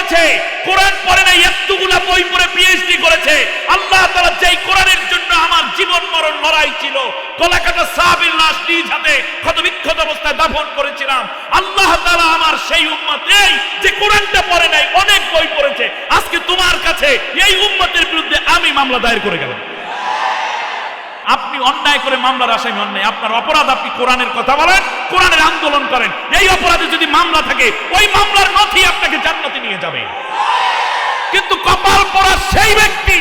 পড়েছে, কোরআন পড়ে নাই, এতগুলা বই পড়ে পিএইচডি করেছে। আল্লাহ তাআলা যেই কোরআনের জন্য আমার জীবন মরণ লড়াই ছিল, কলাকাটা সাহাবীর লাশ নিজ হাতে ক্ষতবিক্ষত অবস্থায় দাফন করেছিলাম, আল্লাহ তাআলা আমার সেই উম্মত এই যে কোরআনটা পড়ে নাই, অনেক বই পড়েছে, আজকে তোমার কাছে এই উম্মতের বিরুদ্ধে আমি মামলা দায়ের করে গেলাম। আপনি অন্যায় করে মামলার আসামি হন নাই, আপনার অপরাধ আপনি কোরআনের কথা বলেন, কোরআনের আন্দোলন করেন। এই অপরাধে যদি মামলা থাকে, ওই মামলার নথি আপনাকে জান্নাতে নিয়ে যাবে। কিন্তু কপাল পোড়া সেই ব্যক্তি,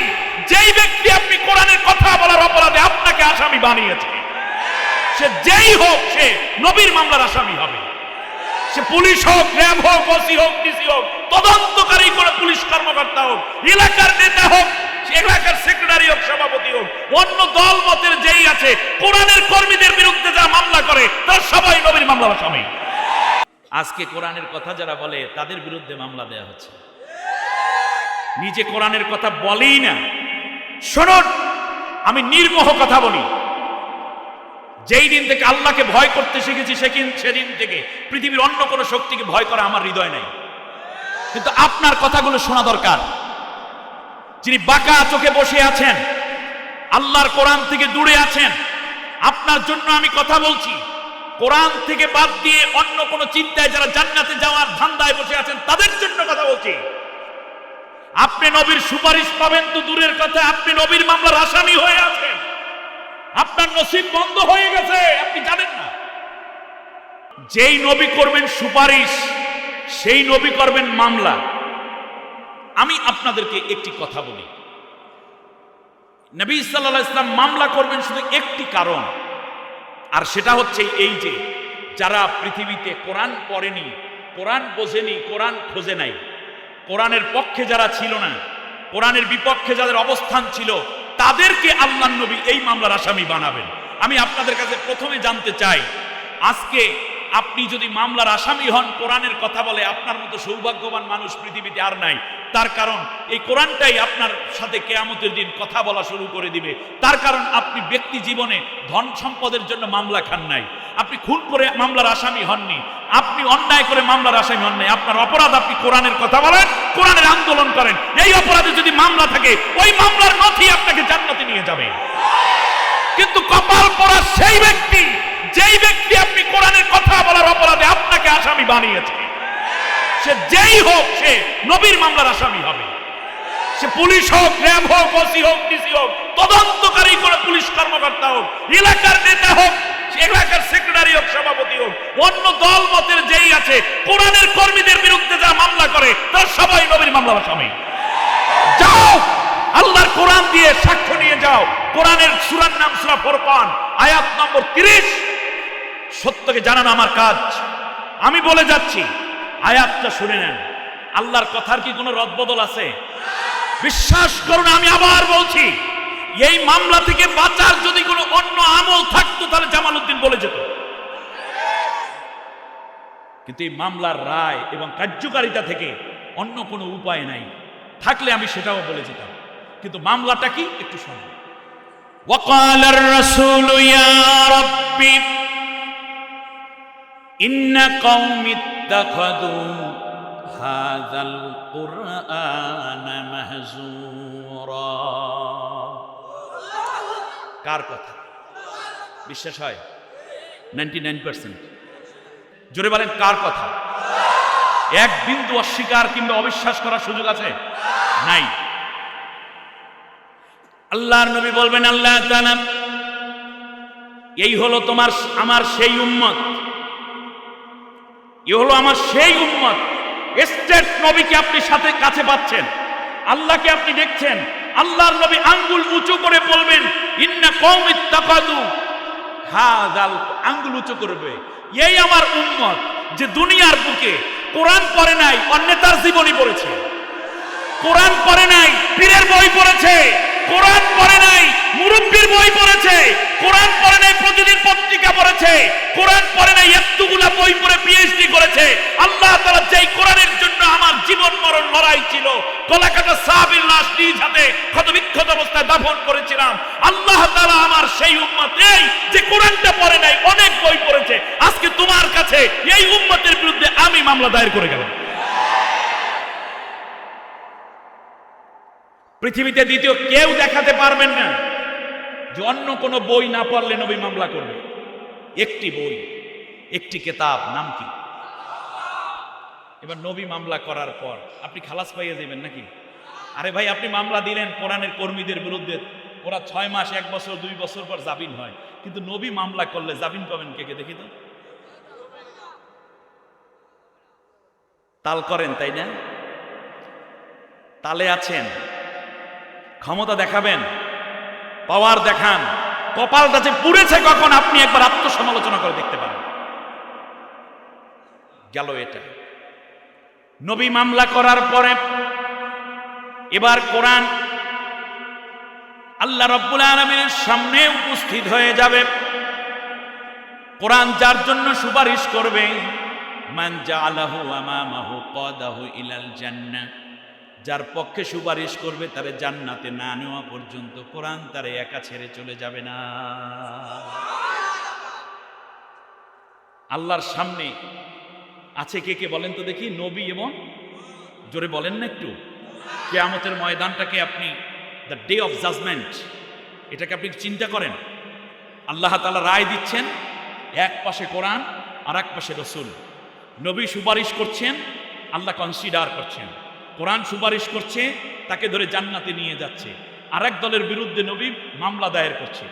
যেই ব্যক্তি আপনি কোরআনের কথা বলার অপরাধে আপনাকে আসামি বানিয়েছে, সে যেই হোক, সে নবীর মামলার আসামি হবে। সে পুলিশ হোক, র্যাব হোক, ওসি হোক, ডিসি হোক, তদন্তকারী করে পুলিশ কর্মকর্তা হোক, এলাকার নেতা হোক, এলাকার সেক্রেটারি হোক, সভাপতি হোক, অন্য দল মতের যেই আছে, কোরআনের কর্মীদের বিরুদ্ধে যারা মামলা করে তারা সবাই নবীর মামলার আসামি। আজকে কোরআনের কথা যারা বলে তাদের বিরুদ্ধে মামলা দেয়া হচ্ছে। নিজে কোরআনের কথা বলেই না। শুনুন, আমি নির্মোহ কথা বলি। যেই দিন থেকে আল্লাহকে ভয় করতে শিখেছি, সেদিন থেকে পৃথিবীর অন্য কোনো শক্তিকে ভয় করা আমার হৃদয় নাই। কিন্তু আপনার কথাগুলো শোনা দরকার। যিনি বাঁকা চোখে বসে আছেন, আল্লাহর কোরআন থেকে দূরে আছেন, আপনার জন্য আমি কথা বলছি। কোরআন থেকে বাদ দিয়ে অন্য কোন চিন্তায় যারা জান্নাতে যাওয়ার ধান্দায় বসে আছেন, তাদের জন্য কথা বলছি। আপনি নবীর সুপারিশ পাবেন তো দূরের কথা, আপনি নবীর মামলার আসামি হয়ে আছেন। আপনার নসিব বন্ধ হয়ে গেছে, আপনি জানেন না। যেই নবী করবেন সুপারিশ, সেই নবী করবেন মামলা। আমি আপনাদেরকে একটি কথা বলি, নবী সাল্লাল্লাহু আলাইহি ওয়াসাল্লাম মামলা করবেন শুধু একটি কারণ, আর সেটা হচ্ছে এই যে যারা পৃথিবীতে কোরআন পড়েনি, কোরআন বোঝেনি, কোরআন খোঁজে নাই, কোরআনের পক্ষে যারা ছিল না, কোরআনের বিপক্ষে যাদের অবস্থান ছিল, তাদেরকে আল্লাহর নবী এই মামলার আসামি বানাবেন। আমি আপনাদের কাছে প্রথমে জানতে চাই, আজকে আপনি যদি মামলার আসামি হন, কোরআনের কথা বলে, আপনার মতো সৌভাগ্যবান মানুষ পৃথিবীতে আর নাই। তার কারণ এই কোরআনটাই আপনার সাথে কিয়ামতের দিন কথা বলা শুরু করে দিবে। তার কারণ আপনি ব্যক্তি জীবনে ধন সম্পদের জন্য মামলা খান নাই, আপনি খুন করে মামলার আসামি হননি, আপনি অন্যায় করে মামলার আসামি হন নাই। আপনার অপরাধ আপনি কোরআনের কথা বলেন, কোরআনের আন্দোলন করেন। এই অপরাধে যদি মামলা থাকে, ওই মামলার নথি আপনাকে জান্নাতে নিয়ে যাবে। কিন্তু কপাল পোড়া সেই ব্যক্তি, যেই ব্যক্তি আপনি কোরআনের কথা বলার অপরাধে আপনাকে আসামি বানিয়েছে, সে যেই হোক, সে নবীর মামলার আসামি হবে। সে পুলিশ হোক, র্যাব হোক, ওসি হোক, ডিসি হোক, তদন্তকারী করে পুলিশ কর্মকর্তা হোক, এলাকার নেতা হোক, এলাকার সেক্রেটারি হোক, সভাপতি হোক, অন্য দল মতের যেই আছে, কোরআনের কর্মীদের বিরুদ্ধে যারা মামলা করে তারা সবাই নবীর মামলার আসামি। যাও, আল্লাহর কোরআন দিয়ে সাক্ষ্য নিয়ে যাও। কোরআনের সূরার নাম সূরা ফুরকান, আয়াত নম্বর 30। সত্যকে জানানো আমার কাজ, আমি বলে যাচ্ছি, আয়াতটা শুনে নেন। আল্লাহর কথার কি কোনো রদবদল আছে? বিশ্বাস করুন, আমি আবার বলছি, এই মামলা থেকে বাঁচার যদি কোনো অন্য আমল থাকতো তাহলে জামালউদ্দিন বলে যেত। কিন্তু এই মামলার রায় এবং কার্যকারিতা থেকে অন্য কোনো উপায় নাই, থাকলে আমি সেটাও বলে যেতাম। কিন্তু মামলাটা কি একটু শুনুন। ওয়াকালার রাসূলু ইয়া রাব্বি ইন্না কওমি ইত্তাখাযু হাযাল কুরআনা মাহজুরা। কার কথা? বিশ্বাস হয়? 99%। জোরে বলেন, কার কথা? এক বিন্দু অস্বীকার কিংবা অবিশ্বাস করার সুযোগ আছে? নাই। আল্লাহর নবী বলবেন, আল্লাহ তাআলা, এই হলো তোমার আমার সেই উম্মত, এই হলো আমার সেই উম্মত। স্টেট নবীকে আপনি সাথে কাছে পাচ্ছেন, আল্লাহকে আপনি দেখছেন। আল্লাহর নবী আঙ্গুল উঁচু করে বলবেন, ইন্না কওমি ইত্তাখাযু হাযাল, আঙ্গুল উঁচু করবে, এই আমার উম্মত যে দুনিয়ার বুকে কোরআন পড়ে নাই, অন্যতার জীবনী পড়েছে, কোরআন পড়ে নাই, পীরের বই পড়েছে, কোরআন পড়ে নাই, মুরব্বির বই পড়েছে, কোরআন পড়ে নাই, প্রতিদিন পত্রিকা পড়েছে, কোরআন পড়ে নাই, এতগুলা বই পড়ে পিএইচডি করেছে। আল্লাহ তাআলা যেই কোরআনের জন্য আমার জীবন মরণ লড়াই ছিল, কলাকাটা সাহাবীর লাশ নিজ হাতে ক্ষতবিক্ষত অবস্থায় দাফন করেছিলাম, আল্লাহ তাআলা আমার সেই উম্মত এই যে কোরআনটা পড়ে নাই, অনেক বই পড়েছে, আজকে তোমার কাছে এই উম্মতের বিরুদ্ধে আমি মামলা দায়ের করে গেলাম। পৃথিবীতে দ্বিতীয় কেউ দেখাতে পারবেন না যে অন্য কোনো বই না পড়লে নবী মামলা করবে। একটি বই, একটি কিতাব, নাম কি? এবার নবী মামলা করার পর আপনি খালাস পাইয়ে যাবেন নাকি? আরে ভাই, আপনি মামলা দিলেন কোরআনের কর্মীদের বিরুদ্ধে, ওরা 6 মাস, 1 বছর, 2 বছর পর জামিন হয়, কিন্তু নবী মামলা করলে জামিন পাবেন কে কে দেখি তো? তাল করেন, তাই না? তালে আছেন, ক্ষমতা দেখাবেন, পাওয়ার দেখান, কপালটা যে পুড়েছে কখন আপনি একবার আত্মসমালোচনা করে দেখতে পারেন। গেল এটা। নবী মামলা করার পরে এবার কোরআন আল্লাহ রাব্বুল আলামিনের সামনে উপস্থিত হয়ে যাবে। কোরআন যার জন্য সুপারিশ করবে, মান জাআলাহু আমামাহু কাদাহু ইলাল জান্নাহ, যার পক্ষে সুপারিশ করবে তারে জান্নাতে না নেওয়া পর্যন্ত কোরআন তারে একা ছেড়ে চলে যাবে না। আল্লাহর সামনে আছে কে কে বলেন তো দেখি? নবী এবং, জোরে বলেন না একটু, কিয়ামতের ময়দানটাকে আপনি, দ্য ডে অফ জাজমেন্ট, এটাকে আপনি চিন্তা করেন। আল্লাহ তাআলা রায় দিচ্ছেন, এক পাশে কোরআন আর এক পাশে রাসূল। নবী সুপারিশ করছেন, আল্লাহ কনসিডার করছেন। কোরআন সুপারিশ করছে, তাকে ধরে জান্নাতে নিয়ে যাচ্ছে। আরেক দলের বিরুদ্ধে নবী মামলা দায়ের করছে।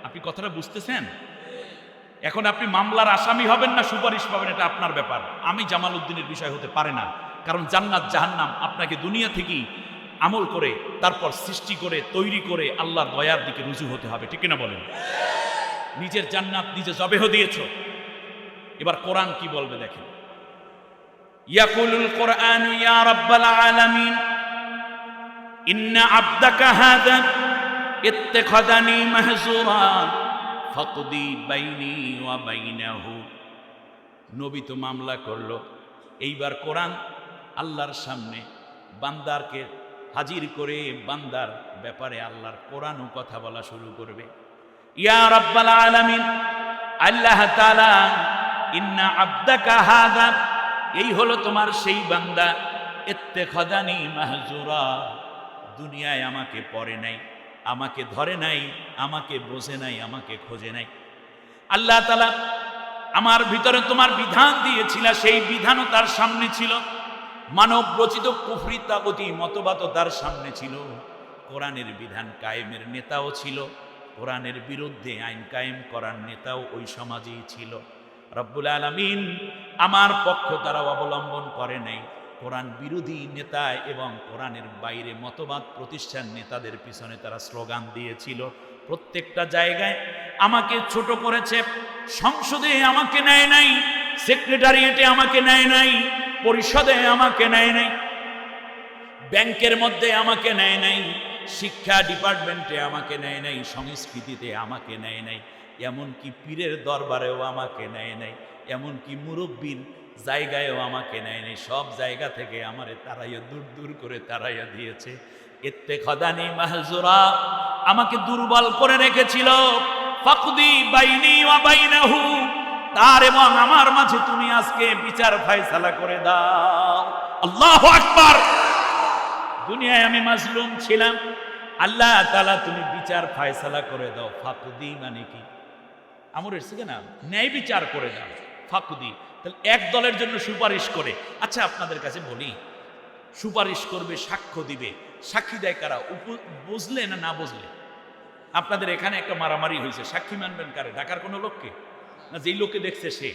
আপনি কথাটা বুঝতেছেন? এখন আপনি মামলার আসামি হবেন না সুপারিশ পাবেন, এটা আপনার ব্যাপার। আমি জামাল উদ্দিনের বিষয় হতে পারে না, কারণ জান্নাত জাহান্নাম আপনাকে দুনিয়া থেকেই আমল করে, তারপর সৃষ্টি করে, তৈরি করে আল্লাহর দয়ার দিকে রুজু হতে হবে, ঠিক না বলেন? নিজের জান্নাত নিজে জবেহ দিয়েছ। এবার কোরআন কি বলবে দেখেন। ইয়াকুলুল কুরআনু ইয়া রাব্বাল আলামিন ইন্না আবদাকা হাযা ইত্তাখাযানি মাহজুরা ফাকদি বাইনি ওয়া বাইনাহু। নবী তো মামলা করলো, এইবার কোরআন আল্লাহর সামনে বান্দারকে হাজির করে বান্দার ব্যাপারে আল্লাহর কোরআনও কথা বলা শুরু করবে। ইয়া রাব্বাল আলামিন, আল্লাহ তাআলা, ইন্না আবদাকা হাযা, এই হলো তোমার সেই বান্দা, ইত্তাখাযানি মাহজুরা, দুনিয়ায় আমাকে পড়ে নাই, আমাকে ধরে নাই, আমাকে বোঝে নাই, আমাকে খোঁজে নাই। আল্লাহ তাআলা আমার ভিতরে তোমার বিধান দিয়েছিল, সেই বিধানও তার সামনে ছিল। মানব রচিত কুফরি তাগুতি মতবাদও তার সামনে ছিল। কোরআনের বিধান কায়েমের নেতাও ছিল, কোরআনের বিরুদ্ধে আইন কায়েম করার নেতাও ওই সমাজেই ছিল। রব্বুল আলামিন আমার পক্ষ তারা অবলম্বন করে নাই, কোরআন বিরোধী নেতা এবং কোরআনের বাইরে মতবাদ প্রতিষ্ঠান নেতাদের পিছনে তারা স্লোগান দিয়েছিল। প্রত্যেকটা জায়গায় আমাকে ছোট করেছে। সংসদে আমাকে নেয় নাই, সেক্রেটারিয়েটে আমাকে নেয় নাই, পরিষদে আমাকে নেয় নাই, ব্যাংকের মধ্যে আমাকে নেয় নাই, শিক্ষা ডিপার্টমেন্টে আমাকে নেয় নাই, সংস্কৃতিতে আমাকে নেয় নাই, এমনকি পীরের দরবারেও আমাকে নেয় নাই, এমনকি মুরব্বীর জায়গায়ও আমাকে নেয় নাই। সব জায়গা থেকে আমারে তারাইয়া দূর দূর করে তারাইয়া দিয়েছে। ইত্তাখাযানি মাহজুরা, আমাকে দুর্বল করে রেখেছিল। ফাকদি বাইনি ওয়া বাইনাহু, তার এবং আমার মাঝে তুমি আজকে বিচার ফায়সালা করে দাও। আল্লাহু আকবার। দুনিয়ায় আমি মাজলুম ছিলাম, আল্লাহ তাআলা তুমি বিচার ফায়সালা করে দাও। ফাকদি মানে কি? আমর এসে না, ন্যায় বিচার করে দাও। ফাকদি, তাহলে এক দলের জন্য সুপারিশ করে। আচ্ছা আপনাদের কাছে বলি, সুপারিশ করবে, সাক্ষ্য দিবে, সাক্ষী দেয় কারা? বুঝলে না না বুঝলে? আপনাদের এখানে একটা মারামারি হয়েছে, সাক্ষী মানবেন কারে? ঢাকার কোনো লোককে না, যেই লোককে দেখছে সে।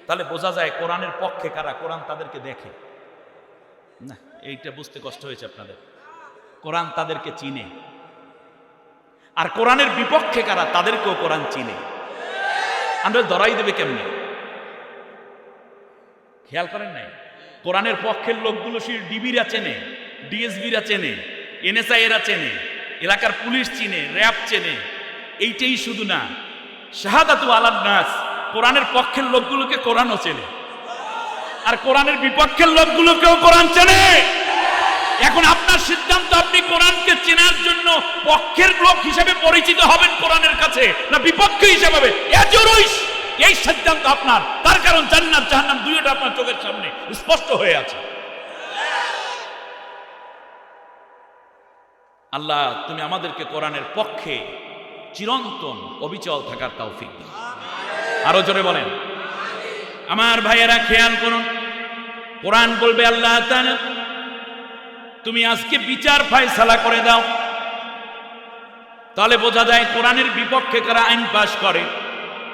তাহলে বোঝা যায় কোরআনের পক্ষে কারা, কোরআন তাদেরকে দেখে না। এইটা বুঝতে কষ্ট হয়েছে আপনাদের। কোরআন তাদেরকে চিনে। আর কোরআনের বিপক্ষে কারা, তাদেরকেও কোরআন চিনে। আমরা ধরাই দেবে কেমনে? খেয়াল করেন নাই? কোরআনের পক্ষের লোকগুলো সে ডিবিরা চেনে, ডিএসবিরা চেনে, এনএসআই এরা চেনে, এলাকার পুলিশ চিনে, র্যাব চেনে। এইটাই শুধু না, শাহাদাতু আলান নাস, কোরআনের পক্ষের লোকগুলোকে কোরআনও চেনে, আর কোরআনের বিপক্ষের লোকগুলোকেও কোরআন চেনে। এখন আপনার সিদ্ধান্ত, আপনি কোরআনকে চেনার জন্য পক্ষের লোক হিসেবে পরিচিত হবেন কোরআনের কাছে, না বিপক্ষ হিসেবে? এই সিদ্ধান্ত আপনার। তার কারণ জান্নাত জাহান্নাম দুইটা আপনার চোখের সামনে স্পষ্ট হয়ে আছে। আল্লাহ তুমি আমাদেরকে কোরআনের পক্ষে চিরন্তন অবিচল থাকার তৌফিক দাও। আরো জোরে বলেন। আমার ভাইয়েরা খেয়াল করুন, কোরআন বলবে আল্লাহ তাআলা তুমি আজকে বিচার ফায়সালা করে দাও। তাহলে বোঝা যায় কোরআনের বিপক্ষে কারা আইন পাশ করে।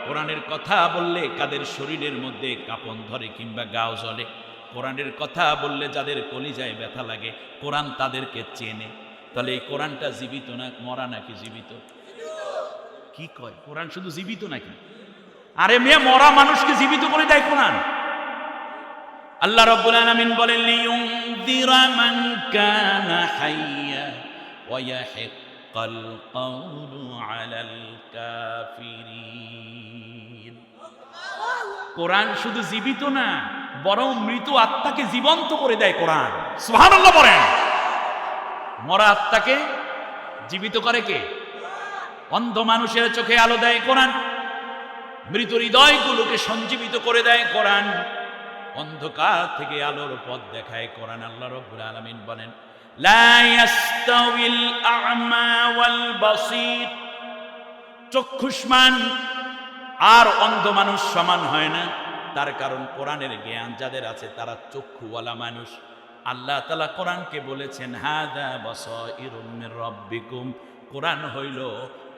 কোরআনের কথা বললে কাদের শরীরের মধ্যে কাঁপন ধরে কিংবা গাও জ্বলে, কোরআনের কথা বললে যাদের কলিজায় ব্যথা লাগে, কোরআন তাদেরকে চেনে। তাহলে এই কোরআনটা জীবিত না মরা নাকি জীবিত? কি কয় কোরআন শুধু জীবিত নাকি? আরে মেয়ে মরা মানুষকে জীবিত করে দেয় কোরআন। আল্লাহ রাব্বুল আলামিন বলেন লিয়ুনযিরা মান কানা হাইয়া ওয়া ইয়াহিক্কাল কাওলু আলাল কাফিরিন। কোরআন শুধু জীবিত না, বরং মৃত আত্মাকে জীবন্ত করে দেয় কোরআন। সুবহানাল্লাহ বলেন। মরা আত্মাকে জীবিত করে কে? অন্ধ মানুষের চোখে আলো দেয় কোরআন, মৃত হৃদয়গুলোকে সঞ্জীবিত করে দেয় কোরআন, অন্ধকার থেকে আলোর পথ দেখায় কোরআন। আল্লাহ রাব্বুল আলামিন বলেন লা ইয়াস্তাউইল আ'মা ওয়াল বাসীর। চক্ষুষ্মান আর অন্ধ মানুষ সমান হয় না, তার কারণ কোরআনের জ্ঞান যাদের আছে তারা চক্ষুওয়ালা মানুষ। আল্লাহ তাআলা কোরআনকে বলেছেন হাদা বাসাইরুম মির রাব্বিকুম। কোরআন হইল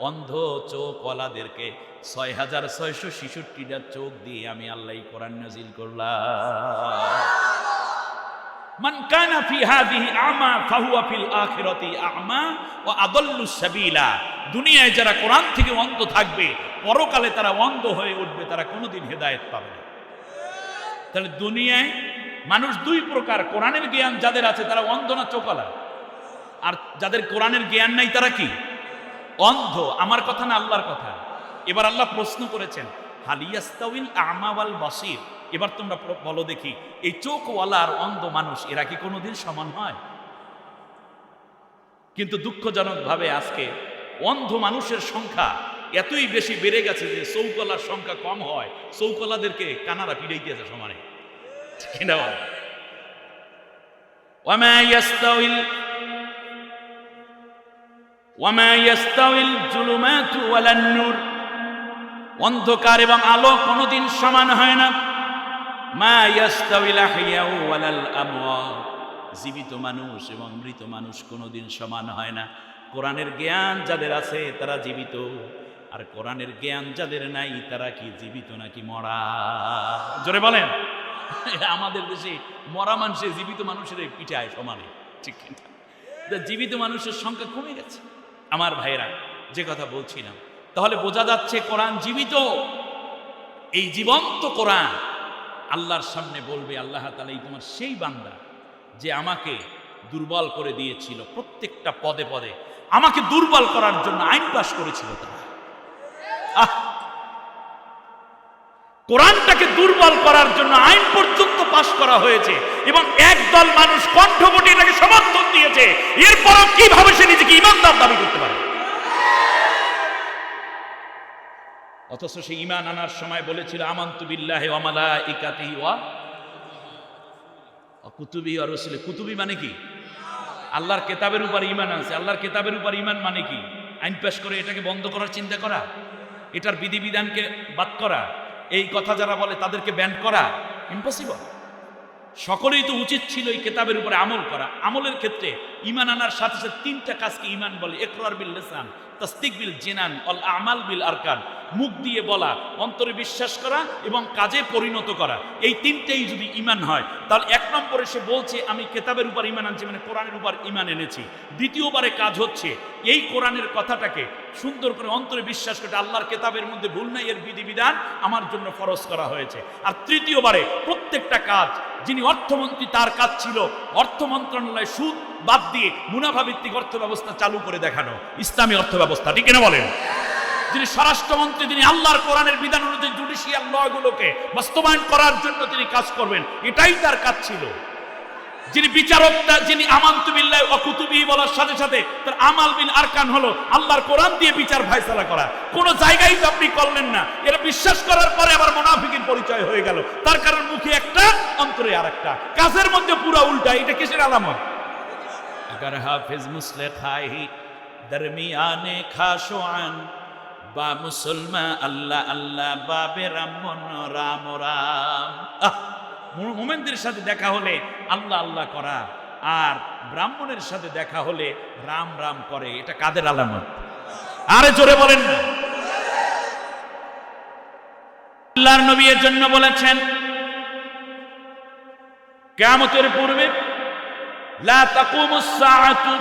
অন্ধ চোখওয়ালাদেরকে ৬৬৬৬টা চোখ দিয়ে আমি আল্লাহ কোরআন নাজিল করলাম। মান কানা ফি হাযিহি আ'মা ফাহুয়া ফিল আখিরাতি আ'মা ওয়া আদাল্লু সাবিলা। দুনিয়ায় যারা কোরআন থেকে অন্ধ থাকবে, পরকালে তারা অন্ধ হয়ে উঠবে, তারা কোনোদিন হেদায়েত পাবে না। তাহলে দুনিয়ায় মানুষ দুই প্রকার, কোরআনের জ্ঞান যাদের আছে তারা অন্ধ না চোখওয়ালা, আর যাদের কোরআনের জ্ঞান নাই তারা কি? অন্ধ। আমার কথা না আল্লাহর কথা। এবার আল্লাহ প্রশ্ন করেছেন হাল ইয়াস্তাউইল আ'মা ওয়াল বাসীর। এবার তোমরা বলো দেখি, এই চোখওয়ালা আর অন্ধ মানুষ এরা কি কোনোদিন সমান হয়? কিন্তু দুঃখজনকভাবে আজকে অন্ধ মানুষের সংখ্যা এতই বেশি বেড়ে গেছে যে চৌকলার সংখ্যা কম হয়, চৌকলাদেরকে কানারা পিড়াইতেছে সমানে। কিনা বল? ওয়ামা ইয়াস্তাউইল যুলুমাতু ওয়ালান নূর। অন্ধকার এবং আলো কোনোদিন সমান হয় না। মা ইয়াস্তাউইল আহইয়াউ ওয়ালাল আমওয়াত। জীবিত মানুষ এবং মৃত মানুষ কোনোদিন সমান হয় না। কোরআনের জ্ঞান যাদের আছে তারা জীবিত, আর কোরআনের জ্ঞান যাদের নাই তারা কি জীবিত নাকি মরা? জোরে বলেন। আমাদের দেশে মরা মানুষে জীবিত মানুষের পিঠায় সমানে, ঠিক কিনা? জীবিত মানুষের সংখ্যা কমে গেছে। আমার ভাইরা, যে কথা বলছিলাম, তাহলে বোঝা যাচ্ছে কোরআন জীবিত। এই জীবন্ত কোরআন আল্লাহর সামনে বলবে আল্লাহ তাআলা এই তোমার সেই বান্দা যে আমাকে দুর্বল করে দিয়েছিল, প্রত্যেকটা পদে পদে আমাকে দুর্বল করার জন্য আইন পাশ করেছিল তারা। কোরআনটাকে দুর্বল করার জন্য আইন পর্যন্ত পাশ করা হয়েছে এবং একদল মানুষ কণ্ঠবটি এটাকে সমর্থন দিয়েছে। এরপরও কিভাবে সে নিজেকে ঈমানদার দাবি করতে পারে? অথচ সে ঈমান আনার সময় বলেছিল আমানতু বিল্লাহি ওয়া মালাইকাতিহি ওয়া কুতুবিহি ওয়া রুসুলিহি। কুতুবি মানে কি? আল্লাহর কিতাবের উপর ঈমান আছে। আল্লাহর কিতাবের উপর ঈমান মানে কি? আইন পাশ করে এটাকে বন্ধ করার চিন্তা করা, এটার বিধিবিধানকে বাদ করা, এই কথা যারা বলে তাদেরকে ব্যান করা ইম্পসিবল। সকলেই তো উচিত ছিল এই কিতাবের উপরে আমল করা। আমলের ক্ষেত্রে ঈমান আনার সাথে সাথে তিনটা কাজকে ঈমান বলে। ইকরার বিল লিসান, তাসদিক বিল জিনান, ওয়াল আমাল বিল আরকান। মুখ দিয়ে বলা, অন্তরে বিশ্বাস করা এবং কাজে পরিণত করা, এই তিনটেই যদি ঈমান হয় তাহলে এক নম্বরে সে বলছে আমি কিতাবের উপর ঈমান আনছি, মানে কোরআনের উপর ঈমান এনেছি। দ্বিতীয়বারে কাজ হচ্ছে এই কোরআনের কথাটাকে সুন্দর করে অন্তরে বিশ্বাস করে আল্লাহর কিতাবের মধ্যে ভুল নাই, এর বিধিবিধান আমার জন্য ফরজ করা হয়েছে। আর তৃতীয়বারে প্রত্যেকটা কাজ, যিনি অর্থমন্ত্রী তার কাজ ছিল অর্থ মন্ত্রণালয় সুদ বাদ দিয়ে মুনাফা ভিত্তিক অর্থ ব্যবস্থা চালু করে দেখানো, ইসলামী অর্থ ব্যবস্থা, ঠিক কিনা বলেন? যিনি স্বরাষ্ট্রমন্ত্রী তিনি আল্লাহর কোরআনের বিধান অনুযায়ী জুডিশিয়াল লগুলোকে বাস্তবায়ন করার জন্য তিনি কাজ করবেন, এটাই তার কাজ ছিল। যিনি বিচারক, যিনি আমানতু বিল্লাহি ওয়া কুতুবিহি বলার সাথে সাথে তার আমাল বিল আরকান হলো আল্লাহর কোরআন দিয়ে বিচার ফায়সালা করা। কোন জায়গায় তো আপনি করলেন না। এরা বিশ্বাস করার পরে আবার মুনাফিকের পরিচয় হয়ে গেল, তার কারণ মুখে একটা অন্তরে আরেকটা, কাজের মধ্যে পুরো উল্টা। এটা কিসের আলামত? अगर हाफिज मुस्ले खाही दरमियाने खाशोआन বা মুসলমান আল্লাহ আল্লাহ বাবে রামন রাম রাম। মুমিনদের সাথে দেখা হলে আল্লাহ আল্লাহ করা আর ব্রাহ্মণের সাথে দেখা হলে রাম রাম করে, এটা কাদের আলামত? আরে জোরে বলেন না। আল্লাহর নবী এর জন্য বলেছেন কিয়ামতের পূর্বে লা তাকুমুস সাআতু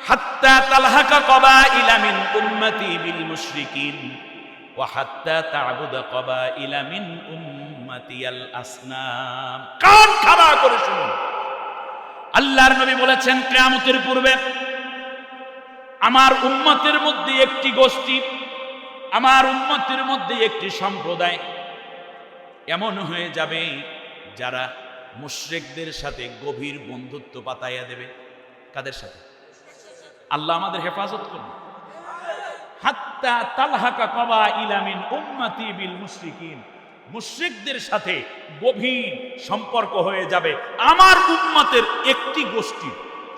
হাত্তা তালহাকা কবাইলা মিন উম্মতি বিল মুশরিকিন ওয়া হাত্তা তা'বুদা কবাইলা মিন উম্মতি আল আসনাম। কান খাড়া করে শুনুন, আল্লাহর নবী বলেছেন কিয়ামতের পূর্বে আমার উম্মতের মধ্যে একটি গোষ্ঠী, আমার উম্মতের মধ্যে একটি সম্প্রদায় এমন হয়ে যাবে যারা মুশরিকদের সাথে গভীর বন্ধুত্ব পাতাইয়া দেবে। কাদের সাথে? আল্লাহ আমাদের হেফাজত করুন। হাত্তা তালহাকা কবাইলা মিন উম্মতি বিল মুশরিকিন, মুশরিকদের সাথে গভীর সম্পর্ক হয়ে যাবে আমার উম্মতের একটি গোষ্ঠী,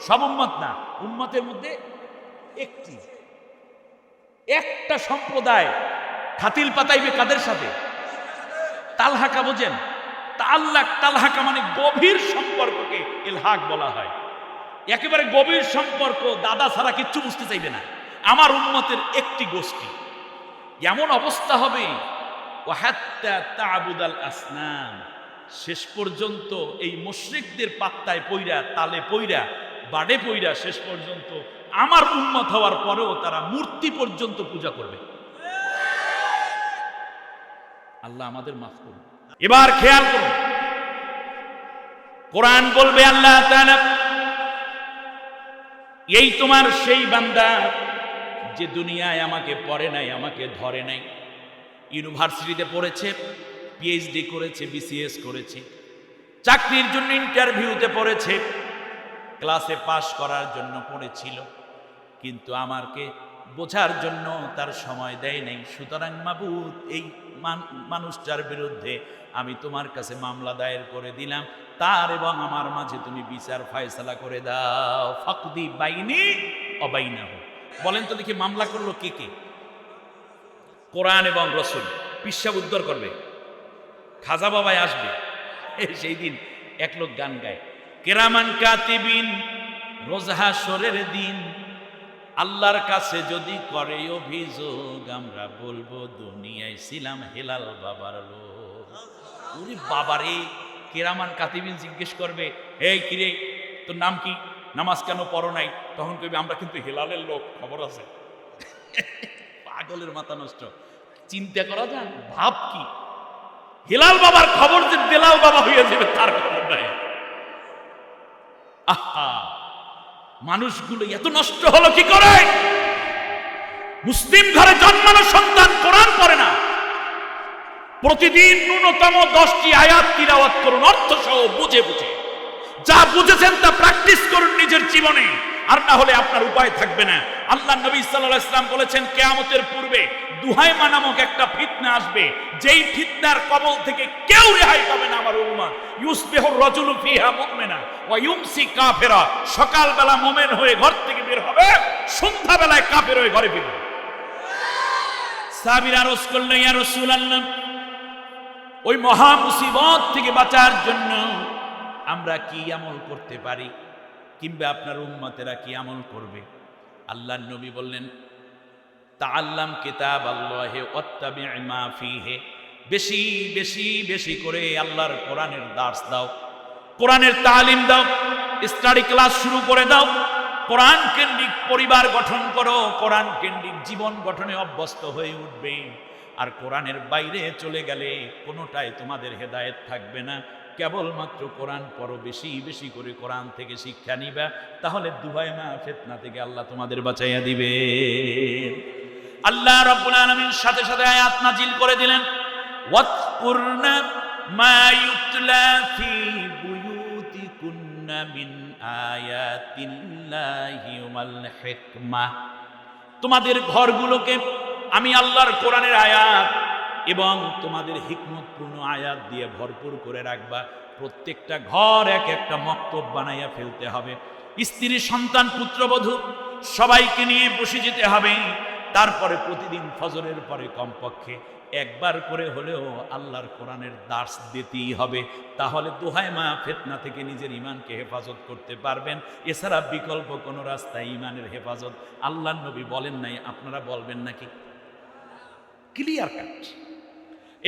সব উম্মত না, উম্মতের মধ্যে একটি, একটা সম্প্রদায় খাতিল পাতাইবে কাদের সাথে? তালহাকা বোঝেন? তাল্লাক, তালহাকা মানে গভীর সম্পর্ককে ইলহাক বলা হয়। একেবারে গভীর সম্পর্ক, দাদা ছাড়া কিচ্ছু বুঝতে চাইবে না। আমার উম্মতের একটি গোষ্ঠী এমন অবস্থা হবে ওয়াহাত্তা তা'বুদাল আসনাম, শেষ পর্যন্ত এই মুশরিকদের পাত্তায় পইরা, তালে পইরা, বাড়ে পইরা শেষ পর্যন্ত আমার উম্মত হওয়ার পরেও তারা মূর্তি পর্যন্ত পূজা করবে। আল্লাহ আমাদের মাফ করুন। এবার খেয়াল করুন, কোরআন বলবে আল্লাহ তাআলা এই তোমার সেই বান্দা যে দুনিয়ায় আমাকে পড়ে নাই, আমাকে ধরে নাই, ইউনিভার্সিটিতে পড়েছে, পিএইচডি করেছে, বিসিএস করেছে, চাকরির জন্য ইন্টারভিউতে পড়েছে, ক্লাসে পাশ করার জন্য পড়েছিল, কিন্তু আমাকে বোঝার জন্য তার সময় দেয় নাই। সুতরাং মাবুদ, এই মানুষটার বিরুদ্ধে আমি তোমার কাছে মামলা দায়ের করে দিলাম, তার এবং আমার মাঝে তুমি বিচার ফায়সালা করে দাও। ফাকদি বাইনি অবাইনাহু। বলেন তো দেখি মামলা করলো কে কে? কোরআন এবং রাসূল। পিসাব উদ্ধার করবে, খাজা বাবাই আসবে সেই দিন। এক লোক গান গায়, কেরামান কাতিবিন রোজ হাশরের দিন আল্লাহর কাছে যদি করে অভিযোগ আমরা বলবো দুনিয়ায় ছিলাম হেলাল বাবার লোক। ওরে বাবারে, কেরামান কাতিবিন জিজ্ঞেস করবে, এই কিরে তোর নাম কি, নামাজ কেন পড়ো নাই? তখন কইবে আমরা কিন্তু হেলালের লোক, খবর আছে। পাগলের মাথা নষ্ট। চিন্তা করা যান, ভাব কি হেলাল বাবার খবর যে বেলাল বাবা হয়ে যাবে তার খবর নাই। আহা, মানুষগুলো এত নষ্ট হলো কি করে? মুসলিম ঘরে জন্মানো সন্তান কোরআন পড়ে না। প্রতিদিন ন্যূনতম 10টি আয়াত তিলাওয়াত করুন, অর্থ সহ বুঝে বুঝে। যা বুঝেছেন তা প্র্যাকটিস করুন নিজের জীবনে, আর না হলে আপনার উপায় থাকবে না। আল্লাহ নবী সাল্লাল্লাহু আলাইহি ওয়াসাল্লাম বলেছেন কিয়ামতের পূর্বে দুহাইমা নামক একটা ফিতনা আসবে, যেই ফিতনার কবল থেকে কেউ রেহাই পাবে না আমার উম্মত। ইউসবিহুর রাজুলু ফিহা মুমিনা ওয়া ইউমসি কাফিরা। সকালবেলা মুমিন হয়ে ঘর থেকে বের হবে, সন্ধ্যাবেলায় কাফের হয়ে ঘরে ফিরবে। সাহাবীরা আরজ করলেন, ইয়া রাসূলুল্লাহ, ওই মহা মুসিবত থেকে বাঁচার জন্য আমরা কি আমল করতে পারি, কিংবা আপনার উম্মতেরা কি আমল করবে? আল্লাহর নবী বললেন, তাআল্লাম কিতাব আল্লাহি ওয়াত্তাবি' মা ফীহি। বেশি বেশি বেশি করে আল্লাহর কোরআনের দার্স দাও, কোরআনের তালিম দাও, স্টাডি ক্লাস শুরু করে দাও, কোরআন কেন্দ্রিক পরিবার গঠন করো, কোরআন কেন্দ্রিক জীবন গঠনে অভ্যস্ত হয়ে উঠবে। আর কোরআনের বাইরে চলে গেলে কোনোটাই তোমাদের হেদায়েত থাকবে না। কেবলমাত্র কোরআন পড়ো, বেশি বেশি করে কোরআন থেকে শিক্ষা নিবা, তাহলে দুহাইমা ফিতনা থেকে আল্লাহ তোমাদের বাঁচাইয়া দিবে। আল্লাহ রাব্বুল আলামিন সাথে সাথে আয়াত নাজিল করে দিলেন, ওয়াজকুরনা মা ইউতলা ফি বুয়ুতিকুন্না মিন আয়াতিল্লাহি ওয়াল হিকমাহ। তোমাদের ঘরগুলোকে আমি আল্লাহর কোরআনের আয়াত এবং তোমাদের হিকমতপূর্ণ আয়াত দিয়ে ভরপুর করে রাখবা। প্রত্যেকটা ঘর এক একটা মক্তব বানাইয়া ফেলতে হবে। স্ত্রী, সন্তান, পুত্রবধূ সবাইকে নিয়ে বসে যেতে হবে। তারপরে প্রতিদিন ফজরের পরে কমপক্ষে একবার করে হলেও আল্লাহর কোরআনের দার্স দিতেই হবে। তাহলে দোহায় মা ফিতনা থেকে নিজের ঈমানকে হেফাজত করতে পারবেন। এছাড়া বিকল্প কোনো রাস্তায় ঈমানের হেফাজত আল্লাহর নবী বলেন নাই, আপনারা বলবেন নাকি? Clear cut.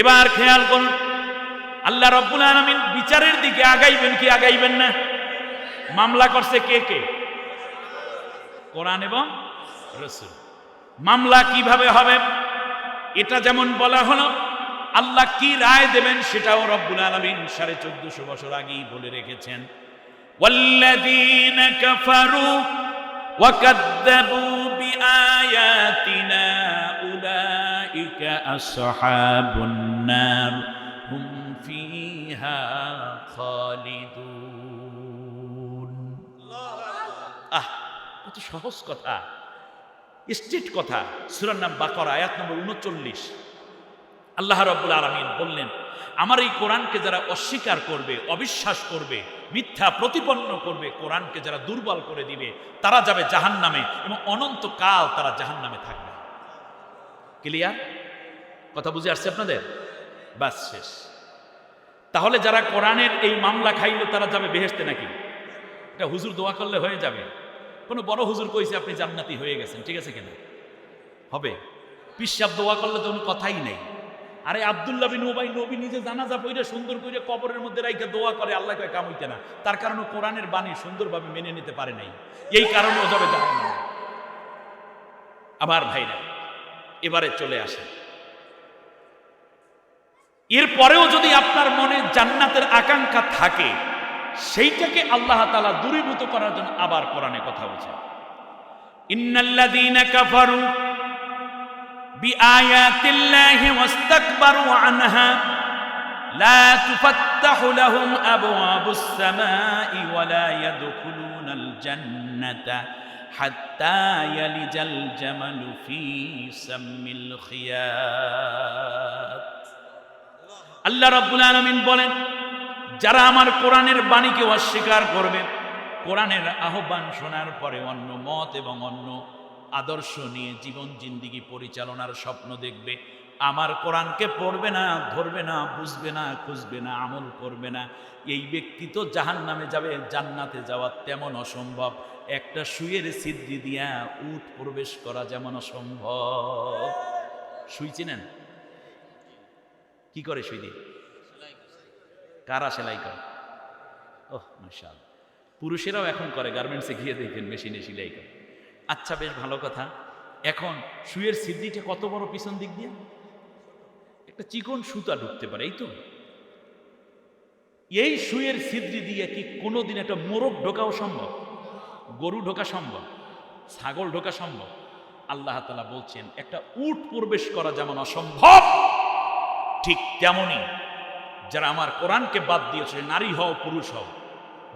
এবার খেয়াল করুন, আল্লাহ রাব্বুল আলামিন বিচারের দিকে আগাইবেন কি আগাইবেন না? মামলা করছে কে কে? কোরআন এবং রাসূল। মামলা কিভাবে হবে এটা যেমন বলা হলো, আল্লাহ কি রায় দেবেন সেটাও রব্বুল আলামিন 1450 বছর আগেই বলে রেখেছেন। ওয়াল্লাযীনা কাফারু ওয়া কাযযাবু বিআয়াতিনা উলাইকা আসহাবুন নার হুম ফিহা খালিদুন। কত সহজ কথা, স্ট্রেট কথা। সূরা নাম বাকারা আয়াত নম্বর 39। আল্লাহ রাব্বুল আলামিন বললেন, আমার এই কোরআনকে যারা অস্বীকার করবে, অবিশ্বাস করবে, মিথ্যা প্রতিপন্ন করবে, কোরআনকে যারা দুর্বল করে দিবে, তারা যাবে জাহান্নামে এবং অনন্তকাল তারা জাহান্নামে থাকবে। ক্লিয়ার কথা বুঝে আসছে আপনাদের? বাস শেষ। তাহলে যারা কোরআনের এই মামলা খাইল তারা যাবে বেহেশতে নাকি? এটা হুজুর দোয়া করলে হয়ে যাবে? কোনো বড় হুজুর কইছে আপনি জান্নাতি হয়ে গেছেন, ঠিক আছে কেন হবে? পিসাব দোয়া করলে তো কোনো কথাই নেই। আরে আব্দুল্লাহ বিন উবাই নবী নিজে জানাজা পড়ে সুন্দর করে কবরের মধ্যে রাইখা দোয়া করে, আল্লাহ কয় কাম হইতে না। তার কারণে কোরআনের বাণী সুন্দরভাবে মেনে নিতে পারে নাই, এই কারণে ও যাবে জাহান্নামে। আবার ভাইরা এবারে চলে আসে, এরপরেও যদি আপনার মনে জান্নাতের আকাঙ্ক্ষা থাকে, সেইটাকে আল্লাহ তাআলা দূরীভূত করার জন্য আবার কোরআনে কথা বলছেন, ইন্নাল্লাযীনা কাফারু বিআয়াতিল্লাহি ওয়াস্তাকবারু আনহা লা তুফাত্তাহু লাহুম আবওয়াবুস সামাই ওয়া লা ইয়াদখুলুনাল জান্নাতা হাত্তা ইয়ালিজাল জামালু ফি সাম্মিল খিয়াত। আল্লাহ রাব্বুল আলামিন বলেন, যারা আমার কোরআনের বাণীকে অস্বীকার করবে, কোরআনের আহ্বান শোনার পরে অন্য মত এবং অন্য আদর্শ নিয়ে জীবন জিন্দিগি পরিচালনার স্বপ্ন দেখবে, আমার কোরআনকে পড়বে না, ধরবে না, বুঝবে না, খুঁজবে না, আমল করবে না, এই ব্যক্তি তো জাহান্নামে যাবে। জান্নাতে যাওয়া তেমন অসম্ভব, একটা সুইয়ের ছিদ্রি দিয়া উট প্রবেশ করা যেমন অসম্ভব। সুই চেনেন? কি করে সুই দিয়ে? কারা সেলাই করে? ওহ মাশাআল্লাহ, পুরুষেরাও এখন করে, গার্মেন্টসে গিয়ে দেখেন মেশিনে সেলাই করে। আচ্ছা বেশ ভালো কথা। এখন সুইয়ের ছিদ্রিটা কত বড়, পিছন দিক দিয়ে একটা চিকন সুতা ঢুকতে পারে, এই তো। এই সুইয়ের ছিদ্রি দিয়ে কি কোনোদিন একটা মোরগ ঢোকাও সম্ভব? গরু ঢোকা সম্ভব? ছাগল ঢোকা সম্ভব? আল্লাহ তাআলা বলছেন, একটা উট প্রবেশ করা যেমন অসম্ভব, ঠিক তেমনি যারা আমার কোরআনকে বাদ দিয়েছে, নারী হও পুরুষ হও,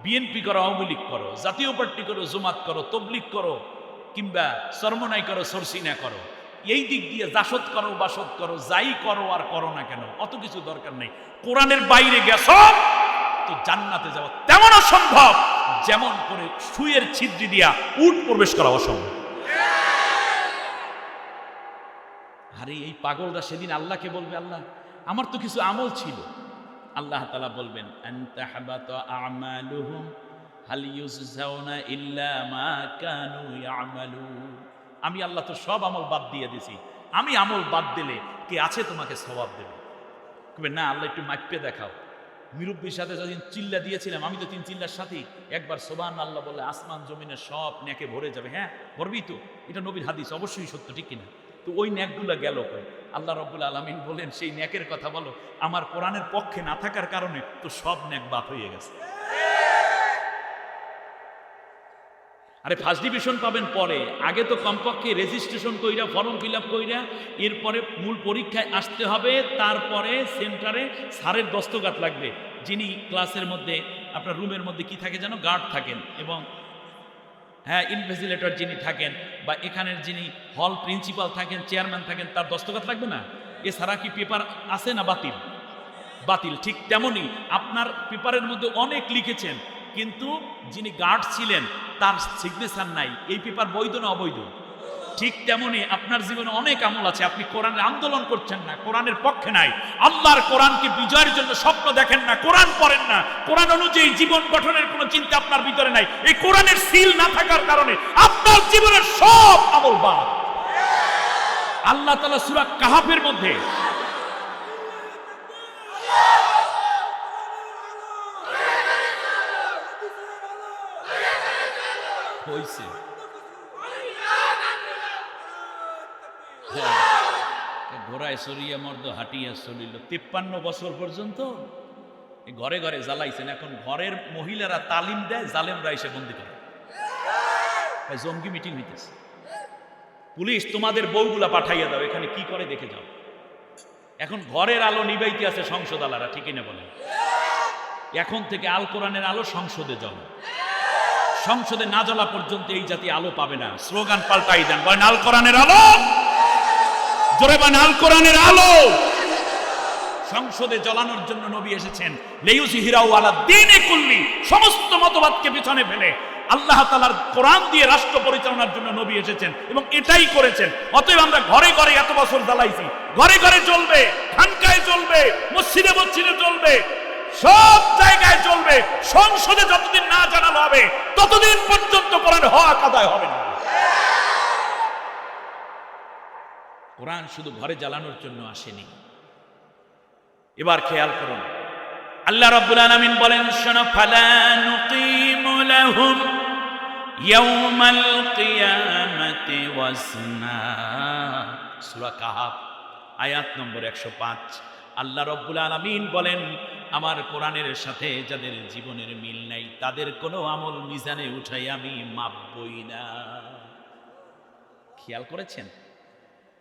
বিএনপি করো, আওয়ামী লীগ করো, জাতীয় পার্টি করো, জমাত করো, তবলিগ করো, কিংবা চরমনাই করো, সরসিনা করো, এই দিক দিয়ে জাসদ করো, বাসদ করো, যাই করো আর করো না কেন, অত কিছু দরকার নেই। কোরআনের বাইরে গেছো তো জান্নাতে যাওয়া তেমন অসম্ভব যেমন করে সুইয়ের ছিদ্রি দিয়া উট প্রবেশ করা অসম্ভব। আরে এই পাগলরা সেদিন আল্লাহকে বলবে, আল্লাহ আমার তো কিছু আমল ছিল। আল্লাহ তাআলা বলবেন, আনতা হাবাতা আমালুহুম হাল ইউজজাউনা ইল্লা মা কানু ইয়ামালুন। আমি আল্লাহ তো সব আমল বাদ দিয়ে দিছি, আমি আমল বাদ দিলে কে আছে তোমাকে সওয়াব দেবে? কবে না আল্লাহ একটু মাইপে দেখাও। মুরব্বির সাথে যখন চিল্লা দিয়েছিলাম, আমি তো 3 চিল্লার সাথে একবার সুবহানাল্লাহ বলে আসমান জমিনের সব নেকে ভরে যাবে। হ্যাঁ ভরবি তো, এটা নবীর হাদিস, অবশ্যই সত্য, ঠিক কিনা? তো ওই ন্যাকগুলো গেল কই? আল্লাহ রাব্বুল আলামিন বলেন, সেই ন্যাকের কথা বলো, আমার কোরআনের পক্ষে না থাকার কারণে তো সব ন্যাক বাদ হয়ে গেছে। আরে ফার্স্ট ডিভিশন পাবেন পরে, আগে তো কমপক্ষে রেজিস্ট্রেশন কইরা, ফর্ম ফিল আপ কইরা, এরপরে মূল পরীক্ষায় আসতে হবে, তারপরে সেন্টারে স্যারের দস্তখত লাগবে। যিনি ক্লাসের মধ্যে, আপনার রুমের মধ্যে কি থাকে যেন, গার্ড থাকেন, এবং হ্যাঁ ইনভিজিলেটর যিনি থাকেন, বা এখানের যিনি হল প্রিন্সিপাল থাকেন, চেয়ারম্যান থাকেন, তার দস্তখত লাগবে না? এছাড়া কি পেপার আছে না বাতিল? বাতিল। ঠিক তেমনি আপনার পেপারের মধ্যে অনেক লিখেছেন, কিন্তু যিনি গার্ড ছিলেন তার সিগনেচার নাই, এই পেপার বৈধ না অবৈধ? ঠিক তেমনি আপনার জীবনে অনেক আমল আছে, আপনি কোরআনের আন্দোলন করছেন না, কোরআনের পক্ষে নাই, আল্লাহর কোরআনকে বিজয়ের জন্য স্বপ্ন দেখেন না, কোরআন পড়েন না, কোরআন অনুযায়ী জীবন গঠনের কোনো চিন্তা আপনার ভিতরে নাই, এই কোরআনের সিল না থাকার কারণে আপনার জীবনের সব আমল বাদ। আল্লাহ তাআলা সূরা কাহাফের মধ্যে হইছে ঘোড়ায় চড়িয়া মর্দ হাঁটিয়া চলিল, 53 বছর পর্যন্ত ঘরে ঘরে জ্বালাইছেন। এখন ঘরের মহিলারা তালিম দেয়, জালেমরা এসে বন্দি করে। জঙ্গি মিটিং হইতেছে, পুলিশ তোমাদের বউগুলা পাঠাইয়া দাও, এখানে কি করে দেখে যাও। এখন ঘরের আলো নিবাইতে আছে সংসদ আলারা, ঠিকই না বলেন? এখন থেকে আল কোরআনের আলো সংসদে জ্বলে, সংসদে না জ্বলা পর্যন্ত এই জাতি আলো পাবে না। স্লোগান পাল্টাই দেন, বলেন আল কোরআনের আলো, জোরে বলেন আল কোরআনের আলো। সংসদে জ্বলানোর জন্য নবী এসেছেন, লিইউযহিরাহু আলা দ্বীনি কুল্লি, সমস্ত মতবাদকে পিছনে ফেলে আল্লাহ তাআলার কোরআন দিয়ে রাষ্ট্র পরিচালনার জন্য নবী এসেছেন এবং এটাই করেছেন। অতএব আমরা ঘরে ঘরে এত বছর জ্বালাইছি, ঘরে ঘরে চলবে, খানকায় চলবে, মসজিদে মসজিদে চলবে, সব জায়গায় চলবে। সংসদে যতদিন না জানানো হবে ততদিন পর্যন্ত কোরআন হক আদায় হবে না। কোরআন শুধু ঘরে জ্বালানোর জন্য আসেনি। এবার খেয়াল করুন, আল্লাহ রাব্বুল আলামিন বলেন, শোনো, ফালা নুকিমু লাহুম ইয়াউমাল কিয়ামাতি ওয়াজনা। সূরা কাহাফ আয়াত নম্বর 105। আল্লাহ রাব্বুল আলামিন বলেন, আমার কোরআনের সাথে যাদের জীবনের মিল নাই তাদের কোনো আমল মিজানে উঠাই আমি মাপবই না। খেয়াল করেছেন?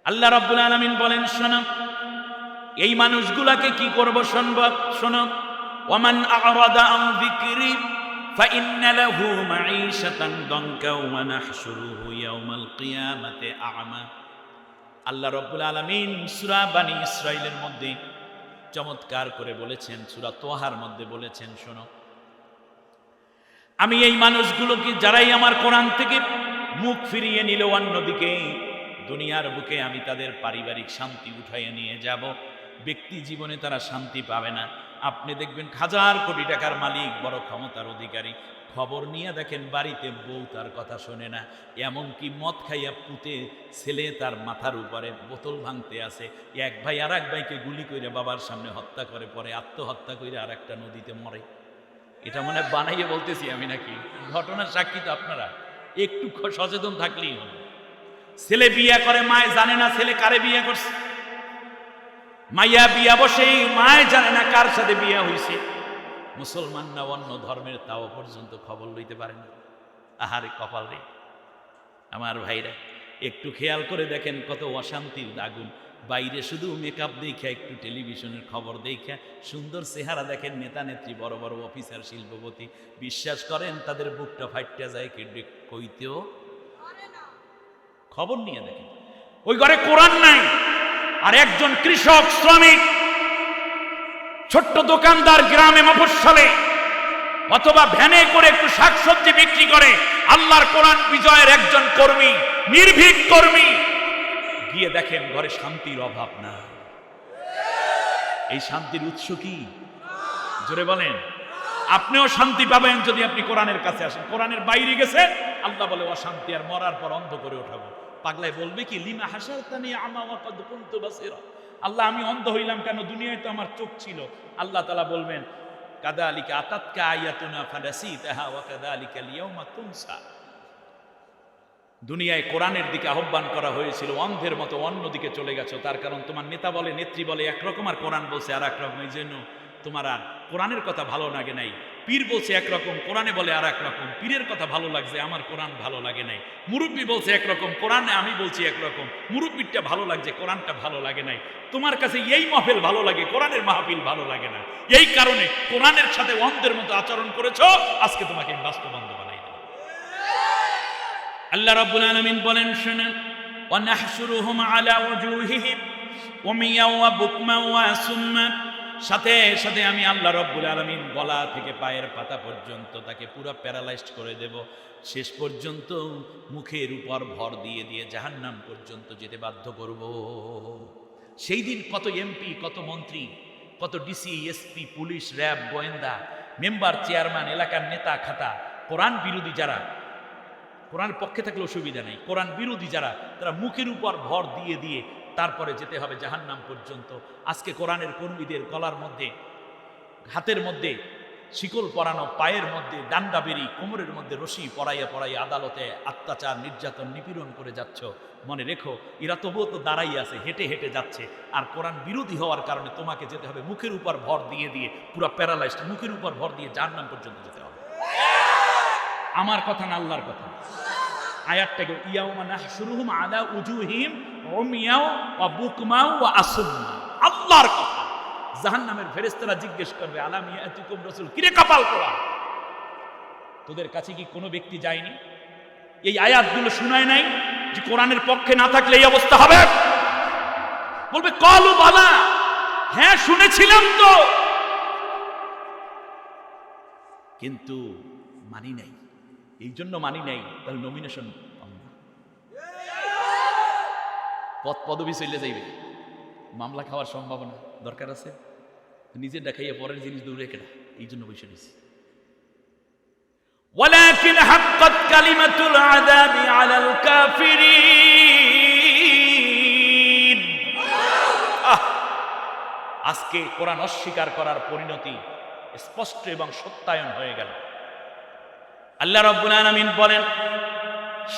আল্লাহ রাব্বুল আলামিন বলেন, শোনো, এই মানুষগুলাকে কি করব শোনো, ওয়ামান আ'রাদা আন যিকরি ফাইন্না লাহু মাঈশাতান দানকা ওয়া নাহশুরুহু ইয়াওমাল কিয়ামাতি আ'মা। আল্লাহ রাব্বুল আলামিন সূরা বানী ইসরাঈলের মধ্যে চমৎকার করে বলেছেন, সূরা তোহার মধ্যে বলেছেন, শোনো, আমি এই মানুষগুলোকে যারাই আমার কোরআন থেকে মুখ ফিরিয়ে নিল অন্যদিকে, দুনিয়ার বুকে আমি তাদের পারিবারিক শান্তি উঠাইয়ে নিয়ে যাব। ব্যক্তি জীবনে তারা শান্তি পাবে না। আপনি দেখবেন হাজার কোটি টাকার মালিক, বড় ক্ষমতার অধিকারী, খবর নিয়ে দেখেন বাড়িতে বউ তার কথা শোনে না, এমনকি মদ খাইয়া পুঁতে ছেলে তার মাথার উপরে বোতল ভাঙতে আসে, এক ভাই আর এক ভাইকে গুলি করে বাবার সামনে হত্যা করে, পরে আত্মহত্যা করে আর একটা নদীতে মরে। এটা মনে বানাইয়ে বলতেছি আমি নাকি, ঘটনার সাক্ষী তো আপনারা, একটু সচেতন থাকলেই হবে। ছেলে বিয়া করে, মায় জানে না ছেলে কারে বিয়ে করছে, মাইয়া বিয়া বসে মায় জানে না কার সাথে বিয়া হয়েছে। মুসলমান না অন্য ধর্মের তাও পর্যন্ত খবর লইতে পারে না। আহারে কপাল রে আমার ভাইরা, একটু খেয়াল করে দেখেন কত অশান্তির আগুন। বাইরে শুধু মেকআপ দেখা, একটু টেলিভিশনের খবর দেখা সুন্দর চেহারা দেখেন নেতা নেত্রী, বড় বড় অফিসার, শিল্পপতি, বিশ্বাস করেন তাদের বুকটা ফাইটটা যায়, কেটে কইতেও খবর নিয়ে দেখেন ওই ঘরে কোরআন নাই, আর একজন কৃষক, শ্রমিক, ছোট্ট দোকানদার গ্রামে মফস্বলে অথবা ভ্যানে করে একটু শাকসবজি বিক্রি করে, আল্লাহর কোরআন বিজয়ের একজন কর্মী, নির্ভীক কর্মী, গিয়ে দেখেন ঘরে শান্তির অভাব না। এই শান্তির উৎস কি? জোরে বলেন। আপনিও শান্তি পাবেন যদি আপনি কোরআনের কাছে আসেন। কোরআনের বাইরে গেছে, আল্লাহ বলে অশান্তি, আর মরার পর অন্ধ করে ওঠাবো। পাগলায় বলবে কি, লিমা হাসারতানি আমা ওয়া কাদ কুনতু বাসীরা, আল্লাহ আমি অন্ধ হইলাম কেন, দুনিয়ায় তো আমার চোখ ছিল। আল্লাহ তাআলা বলবেন, কাযালিকা আতাতকা আয়াতুনা ফানাসিতাহা ওয়া কাযালিকাল ইয়াওমা তুনসা। দুনিয়ায় কোরআনের দিকে আহ্বান করা হয়েছিল, অন্ধের মতো অন্যদিকে চলে গেছো, তার কারণ তোমার নেতা বলে, নেত্রী বলে একরকম, আর কোরআন বলছে আর একরকম। এই জন্য তোমার আর কোরআনের কথা ভালো লাগে নাই। পীর বলছে একরকম, কোরআনে বলে আর একরকম। পীরের কথা ভালো লাগছে, আমার কোরআন ভালো লাগে নাই। মুরব্বী বলছে একরকম, কোরআনে আমি বলছি একরকম। মুরব্বীরটা ভালো লাগছে, কোরআনটা ভালো লাগে নাই। তোমার কাছে এই মাহফিল ভালো লাগে, কোরআনের মাহফিল ভালো লাগে না। এই কারণে কোরআনের সাথে অন্ধের মতো আচরণ করেছো, আজকে তোমাকে বাস্তবন্ধ বানাই দেব। আল্লাহ রাব্বুল আলামিন বলেন, শুনুন, ওয়া নাহশুরুহুম আলা ওয়ুজুহিহিম উমিয়াও ওয়া বুকমান ওয়া সুম্মা সাথে সাথে আমি আল্লাহ রব্বুল আলামিন গলা থেকে পায়ের পাতা পর্যন্ত তাকে পুরো প্যারালাইজড করে দেব, শেষ পর্যন্ত মুখের উপর ভর দিয়ে দিয়ে জাহান্নাম পর্যন্ত যেতে বাধ্য করব। সেই দিন কত এমপি, কত মন্ত্রী, কত ডিসি, এসপি, পুলিশ, র্যাব, গোয়েন্দা, মেম্বার, চেয়ারম্যান, এলাকার নেতা খাতা, কোরআন বিরোধী যারা, কোরআন পক্ষে থাকলে অসুবিধা নেই, কোরআন বিরোধী যারা, তারা মুখের উপর ভর দিয়ে দিয়ে তারপরে যেতে হবে জাহান্নাম পর্যন্ত। আজকে কোরআনের কর্মীদের গলার মধ্যে, হাতের মধ্যে শিকল পরানো, পায়ের মধ্যে ডান্ডা বেরি, কোমরের মধ্যে রশি পরাইয়া পরাইয়া আদালতে অত্যাচার, নির্যাতন, নিপীড়ন করে যাচ্ছ। মনে রেখো, এরা তবুও তো দাঁড়াই আছে, হেঁটে হেঁটে যাচ্ছে। আর কোরআন বিরোধী হওয়ার কারণে তোমাকে যেতে হবে মুখের উপর ভর দিয়ে দিয়ে, পুরো প্যারালাইজড, মুখের উপর ভর দিয়ে জাহান্নাম পর্যন্ত যেতে হবে। আমার কথা না, আল্লাহর কথা। আয়াতটাকে ইয়াউমা নাহশুরুহুম আলা উজুহিম উমিয়াও ওয়া বুকমাও ওয়া আসুম্মা, আল্লাহর কথা। জাহান্নামের ফেরেশতারা জিজ্ঞেস করবে, আলাম ইয়াতিকুম রাসূল, কিরে কপাল পোড়া, তোদের কাছে কি কোনো ব্যক্তি যায়নি? এই আয়াতগুলো শোনায় নাই যে কোরআনের পক্ষে না থাকলে এই অবস্থা হবে? বলবে কলু বালা, হ্যাঁ শুনেছিলাম তো, কিন্তু মানি নাই। এই জন্য মানি নাই, তাহলে নমিনেশন পাব না, পদ পদবি চলে যাইবে, মামলা খাওয়ার সম্ভাবনা দরকার আছে। নিজের দেখাইয়া পরের জিনিস দূরে কেনা, এই জন্য বসে নিছি। ওয়ালাকিন হাক্কাত কালিমাতুল আযাবি আলাল কাফিরিন। আজকে কোরআন অস্বীকার করার পরিণতি স্পষ্ট এবং সত্যায়ন হয়ে গেল। আল্লাহ রাব্বুল আলামিন বলেন,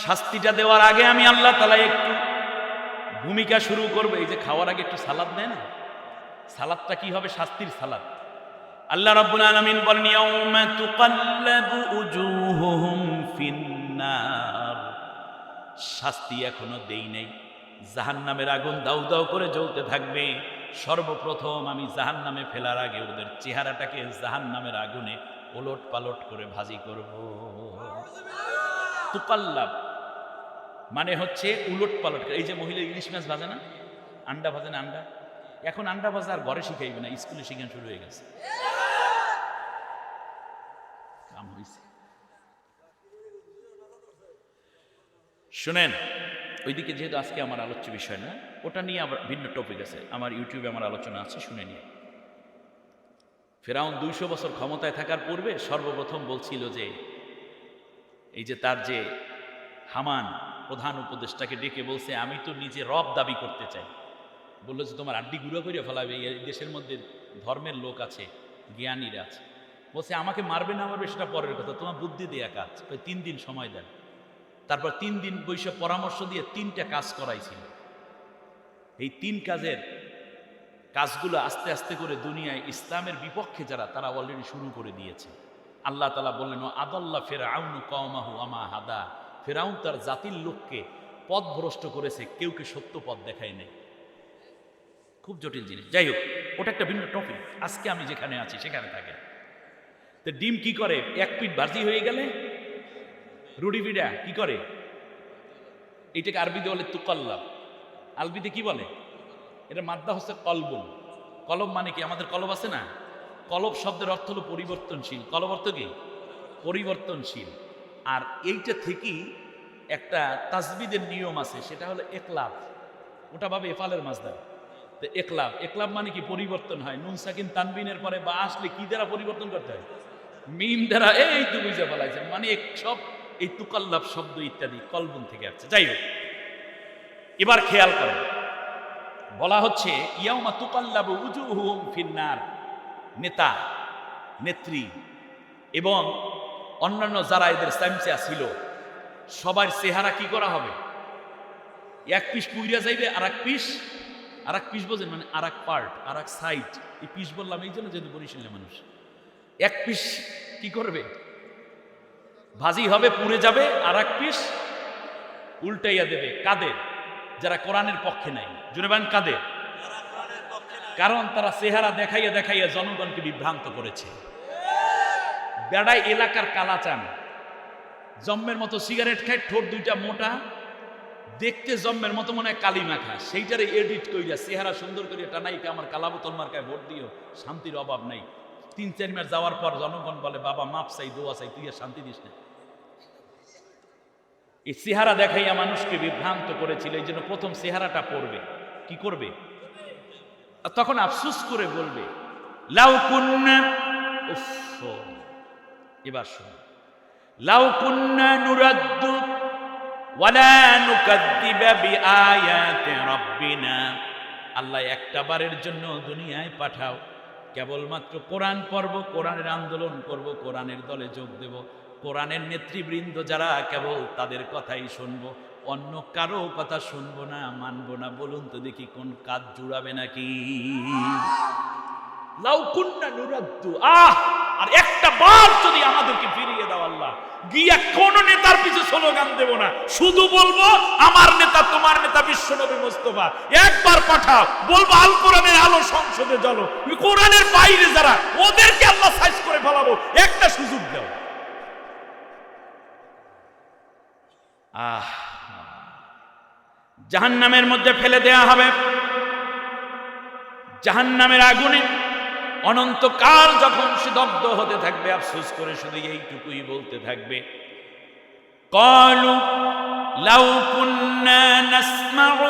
শাস্তিটা দেওয়ার আগে আমি আল্লাহ তাআলা একটু ভূমিকা শুরু করব। এই যে খাওয়ার আগে একটু সালাদ দেয় না, সালাদটা কি হবে? শাস্তির সালাদ। আল্লাহ রাব্বুল আলামিন বলেন, ইয়াউমা তুকাল্লাবু উজুহুহুম ফিন্নার। শাস্তি এখনো দেই নাই, জাহান্নামের আগুন দাউ দাউ করে জ্বলতে থাকবে। সর্বপ্রথম আমি জাহান্নামে ফেলার আগে ওদের চেহারাটাকে জাহান্নামের আগুনে ওলট পালট করে ভাজি করব। তুকাল্লাব মানে হচ্ছে উলট পালট। এই যে মহিলা ইলিশ মাছ ভাজে না, আন্ডা ভাজে না, আন্ডা, এখন আন্ডা ভাজা আর ঘরে শিখাইবে না, স্কুলে শিখানো শুরু হয়ে গেছে। কাম হয়েছে। শুনেন, ওইদিকে যেহেতু আজকে আমার আলোচ্য বিষয় না, ওটা নিয়ে আবার ভিন্ন টপিক আছে, আমার ইউটিউবে আমার আলোচনা আছে, শুনে নিয়ে। ফেরাউন 200 বছর ক্ষমতায় থাকার পূর্বে সর্বপ্রথম বলছিল যে, এই যে তার যে হামান প্রধান উপদেষ্টাকে ডেকে বলছে, আমি তো নিজে রব দাবি করতে চাই। বললো যে তোমার আড্ডি গুঁড়ো করে ফেলাবে, এই দেশের মধ্যে ধর্মের লোক আছে, জ্ঞানীরা আছে। বলছে আমাকে মারবে না মারবে সেটা পরের কথা, তোমার বুদ্ধি দেয়া কাজ। 3 দিন সময় দেন। তারপর 3 দিন বসে পরামর্শ দিয়ে 3টা কাজ করাইছিল। এই 3 কাজের কাজগুলো আস্তে আস্তে করে দুনিয়ায় ইসলামের বিপক্ষে যারা, তারা অলরেডি শুরু করে দিয়েছে। আল্লাহ তাআলা বললেন, আদাল্লা ফিরআউনু কওমাহু আমা হাদা। ফিরআউন তার জাতির লোককে পথভ্রষ্ট করেছে, কেউকে সত্য পথ দেখায় নাই। খুব জটিল জিনিস। যাই হোক, ওটা একটা ভিন্ন টপিক। আজকে আমি যেখানে আছি সেখানে থাকে। তো ডিম কি করে? 1 পিঠ ভাজি হয়ে গেলে রুটি পিঠা কি করে? এইটাকে আরবিতে বলে তুকাল্লাব। আরবিতে কি বলে? এটা মাদ্দা হচ্ছে কলবুল। কলব মানে কি? আমাদের কলব আছে না, কলব শব্দের অর্থ হলো পরিবর্তনশীল। কলব অর্থ কি? পরিবর্তনশীল। আর এইটা থেকেই একটা তাজবিদের নিয়ম আছে, সেটা হলো একলাব। ওটা ভাবে এফালের মাজদার। তো একলাব, একলাব মানে কি? পরিবর্তন হয়। নুন সাকিন তানবিনের পরে বা আসলে কি দ্বারা পরিবর্তন করতে হয়? মিম দ্বারা। এই তো বুঝে ফেলাইছে, মানে সব এই তুকাল্লাব শব্দ ইত্যাদি কলবুন থেকে আসছে। যাই হোক, এবার খেয়াল করেন, বলা হচ্ছে ইয়াউমা তুকাল্লাবু উজুহুহুম ফিন্নার। নেতা, নেত্রী এবং অন্যান্য যারা এদের সামসিয়া ছিল, সবার চেহারা কি করা হবে? 1 পিস পুইরা যাইবে, আর এক পিস বোঝেন, মানে আর এক পার্ট, আর এক সাইড। এই পিস বললাম এই জন্য, যেহেতু বরিশালের মানুষ। 1 পিস কি করবে? ভাজি হবে, পুড়ে যাবে, আর এক পিস উল্টাইয়া দেবে। কাদের? যারা কোরআনের পক্ষে নাই। জুড়ে বান কাদের? কারণ তারা চেহারা দেখাইয়া দেখাইয়া জনগণকে বিভ্রান্ত করেছে। বেড়ায় এলাকার কালাচান, জম্মের মতো সিগারেট খায়, ঠোঁট 2টা মোটা, দেখতে জম্মের মতো মনে হয় কালি মাখা, সেইটারে এডিট কইরা চেহারা সুন্দর করে টানাইকে আমার কালাবোতল মার্কায় ভোট দিও, শান্তির অভাব নাই। 3-4 মাস যাওয়ার পর জনগণ বলে বাবা মাপ চাই, দোয়া চাই, তুই আর শান্তি দিস না। এই চেহারা দেখাইয়া মানুষকে বিভ্রান্ত করেছিল, এই জন্য প্রথম চেহারাটা পড়বে, কি করবে? তখন আফসোস করে বলবে লাউ কুন্না, উফ, এবার শুনুন, লাউ কুন্না নুরাদ্দু ওয়ালা নুকাদ্দিবা বিআয়াতি রাব্বিনা। আল্লাহ একটা বারের জন্য দুনিয়ায় পাঠাও, কেবলমাত্র কোরআন পড়ব, কোরআনের আন্দোলন করব, কোরআনের দলে যোগ দেব, কোরআনের নেতৃবৃন্দ যারা কেবল তাদের কথাই শুনবো, অন্য কারো কথা শুনবো না, মানবো না। বলুন তো দেখি কোন কাজ জুড়াবে নাকি? লাউ কুন্না নুরাদ্দু, আর একটা বার যদি আমাদেরকে ফিরিয়ে দাও আল্লাহ, গিয়া কোন নেতার পিছু স্লোগান দেব না, শুধু বলবো আমার নেতা তোমার নেতা বিশ্বনবী মুস্তাফা, একবার পাঠাও, বলবো আল কোরআনের আলো সংসদে জ্বলো, কোরআনের বাইরে যারা ওদেরকে আল্লাহ সাইজ করে ফেলাবো, একটা সুযোগ দাও। জাহান্নামের মধ্যে ফেলে দেয়া হবে, জাহান্নামের আগুনে অনন্তকাল যখন সে দগ্ধ হতে থাকবে, আফসোস করে শুধু এইটুকুই বলতে থাকবে, ক্বালু লাউ কুন্না নাসমাউ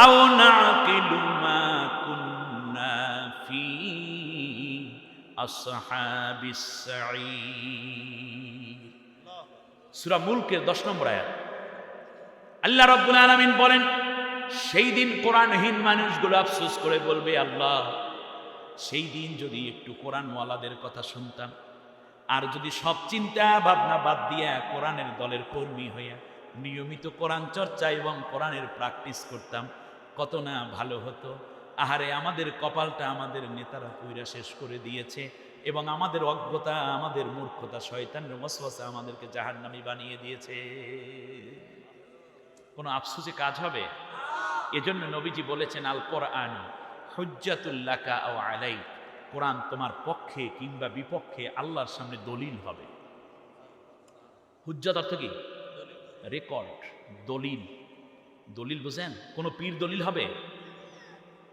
আও নাকিলু মা কুন্না ফি আসহাবিস সাঈর। সূরা মুলকের 10 নম্বর আয়াত। আল্লাহ রাব্বুল আলামিন বলেন, সেই দিন কোরআনহীন মানুষগুলো আফসোস করে বলবে, আল্লাহ সেই দিন যদি একটু কোরআনওয়ালাদের কথা শুনতাম, আর যদি সব চিন্তা ভাবনা বাদ দিয়া কোরআনের দলের কর্মী হইয়া নিয়মিত কোরআন চর্চা এবং কোরআনের প্র্যাকটিস করতাম, কত না ভালো হতো। আহারে আমাদের কপালটা আমাদের নেতারা পুইরা শেষ করে দিয়েছে, এবং আমাদের অজ্ঞতা, আমাদের মূর্খতা, শয়তানের ওয়াসওয়াসা আমাদেরকে জাহান্নামী বানিয়ে দিয়েছে। কোনো আফসোসে কাজ হবে? এজন্য নবীজি বলেছেন, আল কোরআন হুজ্জাতুল লাকা আও আলাইক, কোরআন তোমার পক্ষে কিংবা বিপক্ষে আল্লাহর সামনে দলিল হবে। হুজ্জাত অর্থ কি? রেকর্ড, দলিল। দলিল বুঝেন? কোন পীর দলিল হবে?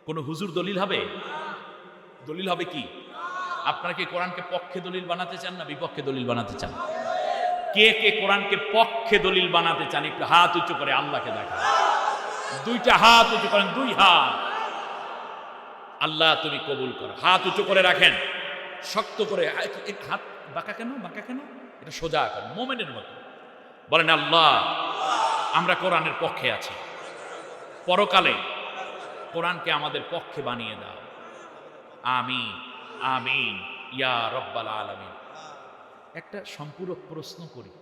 কোন হুজুর দলিল হবে? দলিল হবে কি? আপনারা কি কোরআনকে পক্ষে দলিল বানাতে চান না বিপক্ষে দলিল বানাতে চান? কে কে কোরআনকে পক্ষে দলিল বানাতে চান? একটু হাত উঁচু করে আল্লাহকে দেখা, দুইটা হাত উঁচু করেন, 2 হাত। আল্লাহ তুমি কবুল করো। হাত উঁচু করে রাখেন, শক্ত করে। হাত বাঁকা কেন? বাঁকা কেন? এটা সোজা করেন, মোমেনের মতো বলেন, আল্লাহ আমরা কোরআনের পক্ষে আছি, পরকালে কোরআনকে আমাদের পক্ষে বানিয়ে দাও, আমিন আমিন ইয়া রব্বাল আলামিন। একটা সম্পূরক প্রশ্ন করি,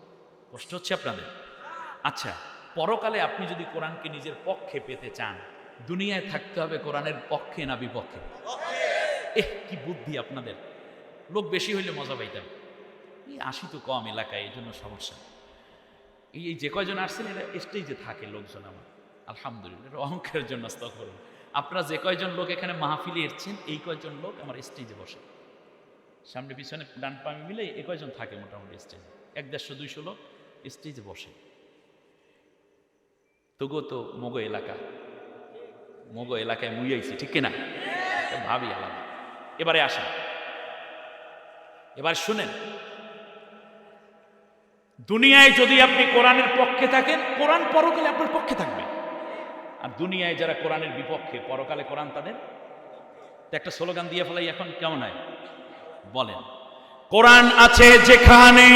কষ্ট হচ্ছে আপনাদের? আচ্ছা, পরকালে আপনি যদি কোরআনকে নিজের পক্ষে পেতে চান, দুনিয়ায় থাকতে হবে কোরআনের পক্ষে না বিপক্ষে? কি বুদ্ধি আপনাদের! লোক বেশি হইলে মজা পাইতাম, এই 80 তো কম এলাকায়, এই জন্য সমস্যা। এই যে কয়জন আসছেন এরা স্টেজে থাকে লোকজন, আমার আলহামদুলিল্লাহ, অহংকারের জন্য আস্তাগফিরুল্লাহ। আপনারা যে কয়জন লোক এখানে মাহফিলে এসেছেন, এই কয়জন লোক আমার স্টেজে বসে, সামনে পিছনে ডান পামে মিলে এই কয়জন থাকে মোটামুটি স্টেজে, 150-200 লোক স্টেজে বসে। তবুও তো মগো এলাকায় মুইয়াইছি, ঠিক কিনা? ভাবি আলাদা। এবারে আসেন, এবার শুনেন, দুনিয়ায় যদি আপনি কোরআনের পক্ষে থাকেন, কোরআন পরকালে আপনার পক্ষে থাকবে। আর দুনিয়ায় যারা কোরআনের বিপক্ষে, পরকালে কোরআন তাদের। একটা স্লোগান দিয়ে ফেলাই, এখন কেমন হয় বলেন? কোরআন আছে যেখানে,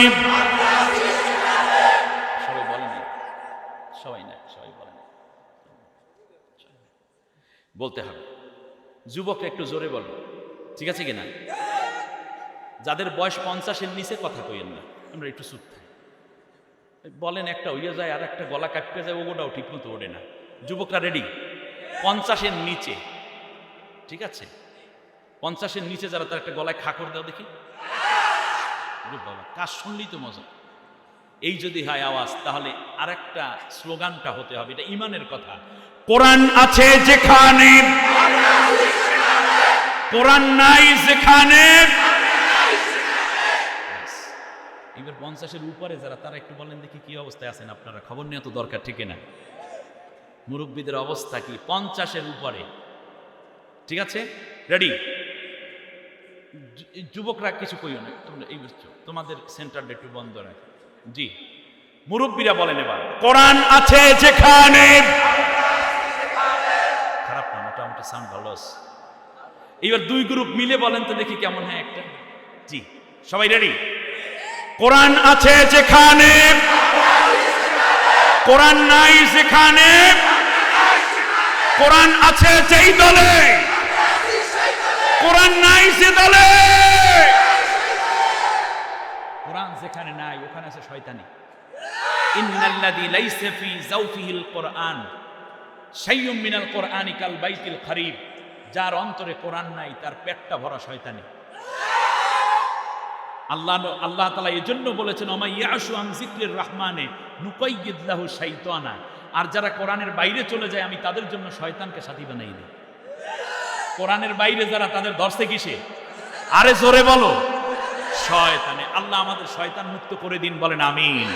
সবাই বলেন, সবাই না, সবাই বলেন, বলতে হবে। যুবকরা একটু জোরে বলো, ঠিক আছে কিনা? যাদের বয়স 50-এর নিচে কথা কইেন না, আমরা একটু চুপ থাকি। বলেন একটা হইয়া যায়, আর একটা গলা কাটতে যায়, ওটাও ঠিক মতো ওঠে না। যুবকরা রেডি? 50-এর নিচে, ঠিক আছে? 50-এর নিচে যারা, তার একটা গলায় খাকড় দাও দেখি। বাবা, কাজ শুনলেই তো মজা। এই যদি হয় আওয়াজ, তাহলে আরেকটা স্লোগানটা হতে হবে, এটা ইমানের কথা। কোরআন আছে যেখানে, কোরআন নাই যেখানে। এবার 50-এর উপরে যারা, তারা একটু বলেন দেখি কি অবস্থায় আছেন আপনারা, খবর নেওয়া তো দরকার, ঠিক না? মুরব্বীদের অবস্থা কি? 50-এর উপরে। ঠিক আছে, রেডি? যুবকরা কিছু কইও না, তোমরা এই বুঝছো, তোমাদের সেন্টারটা একটু বন্ধ রাখো। জি, মুরব্বীরা বলেন এবার, কোরআন আছে যেখানে, খারাপ না, মোটামুটি সাউন্ড ভালো আছে। এবার দুই গ্রুপ মিলে বলেন তো দেখি কেমন হয় একটা। জি, সবাই রেডি? কোরআন আছে যেখানে, কোরআন নাই যেখানে, কোরআন আছে যেই দলে, কোরআন নাই যে দলে। কোরআন যেখানে নাই ওখানে আছে শয়তানি। ইন্নাল্লাযী লাইসা ফী যাওফিহিল কোরআন শাইউম মিনাল কোরআনি কাল বাইতিল খারিব। যার অন্তরে কোরআন নাই তার পেটটা ভরা শয়তানি। আল্লাহ তাআলা এজন্য বলেছেন, ওমা ইয়াশু আন যিকরির রহমানে নুকাইয়িদ লাহু শাইতানা। আর যারা কোরআনের বাইরে চলে যায় আমি তাদের জন্য শয়তানকে সাথী বানাই দিই। কোরআনের বাইরে যারা, তাদের ধরছে কিসে? আরে জোরে বলো, শয়তানে। আল্লাহ আমাদের শয়তান মুক্ত করে দিন, বলেন আমিন।